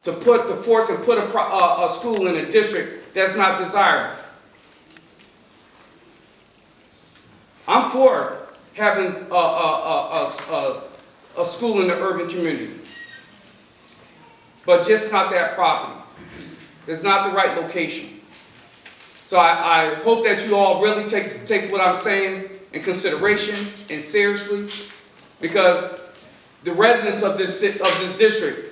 to force and put a school in a district that's not desirable. I'm for having a school in the urban community, but just not that property. It's not the right location. So I hope that you all really take what I'm saying in consideration and seriously, because the residents of this district,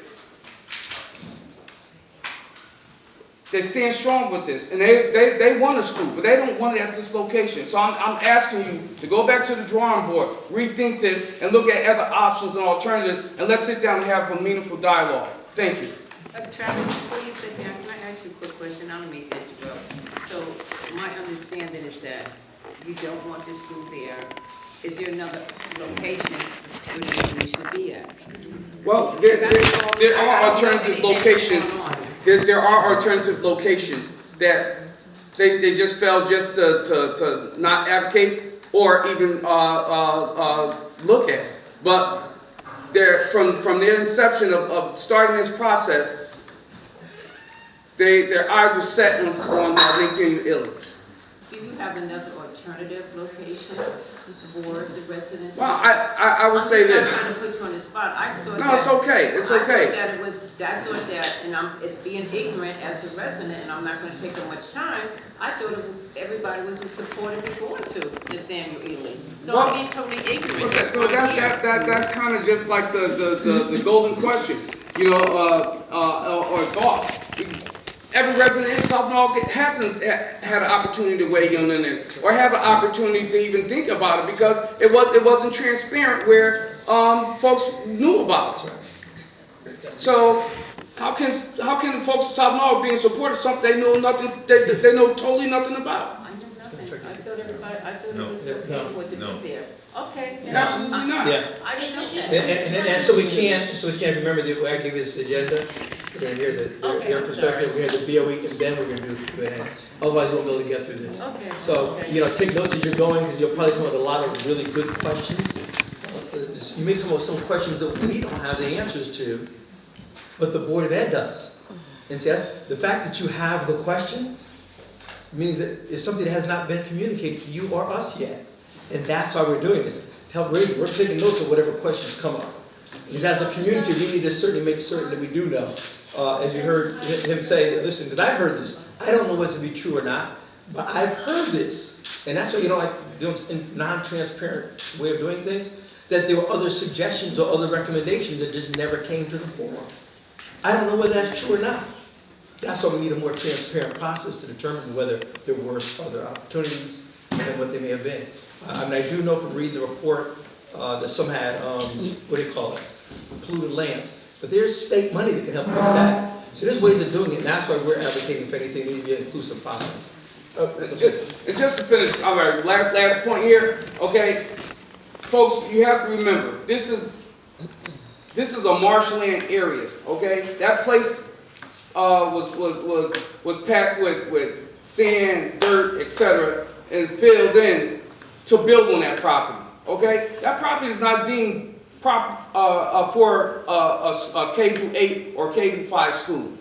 they stand strong with this, and they want a school, but they don't want it at this location. So I'm asking you to go back to the drawing board, rethink this, and look at other options and alternatives, and let's sit down and have a meaningful dialogue. Thank you. Travis, before you sit down, can I ask you a quick question? I don't mean to interrupt. So my understanding is that you don't want the school there. Is there another location where the school should be at? Well, there are alternative locations. There are alternative locations that they just failed just to not advocate or even look at. But from their inception of starting this process, their eyes were set on LinkedIn Illy. Do you have another alternative location for the residents? Well, I would say this. I'm not trying to put you on the spot. No, it's okay. It's okay. I thought that, and it's being ignorant as a resident, and I'm not going to take up much time. I thought everybody was supportive before to Nathaniel Ely. So I'm being totally ignorant. That's kind of just like the golden question, or thought. Every resident in South Norfolk hasn't had an opportunity to weigh in on this, or have an opportunity to even think about it, because it wasn't transparent where folks knew about it. So how can the folks in South Norfolk be in support of something they know totally nothing about? I know nothing. I thought it was okay for it to be there. Okay. Absolutely not. Yeah. I didn't know that. And so we can't remember I gave you this agenda. We're going to hear their perspective. We're going to hear the BOE, and then we're going to do it. Otherwise, we won't be able to get through this. Okay. So, take notes as you're going, because you'll probably come up with a lot of really good questions. You may come up with some questions that we don't have the answers to, but the Board of Ed does. And see, the fact that you have the question means that it's something that has not been communicated to you or us yet. And that's why we're doing this. To help raise it. We're taking notes of whatever questions come up. Because as a community, we need to certainly make certain that we do know. As you heard him say, listen, because I've heard this. I don't know whether to be true or not, but I've heard this. And that's why, in non-transparent way of doing things, that there were other suggestions or other recommendations that just never came to the fore. I don't know whether that's true or not. That's why we need a more transparent process to determine whether there were other opportunities and what they may have been. I do know from reading the report that some had, polluted lands. But there's state money that can help fix that. So there's ways of doing it, and that's why we're advocating for anything that needs to be an inclusive process. Just to finish, all right, last point here, okay? Folks, you have to remember, this is a marshland area, okay? That place was packed with sand, dirt, etc., and filled in to build on that property, okay? That property is not deemed for a K-8 or K-5 school,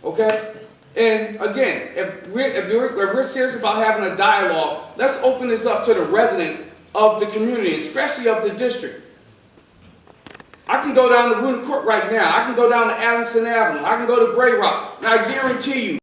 okay? And again, if we're serious about having a dialogue, let's open this up to the residents of the community, especially of the district. I can go down to Runa Court right now. I can go down to Adamson Avenue. I can go to Grey Rock. And I guarantee you,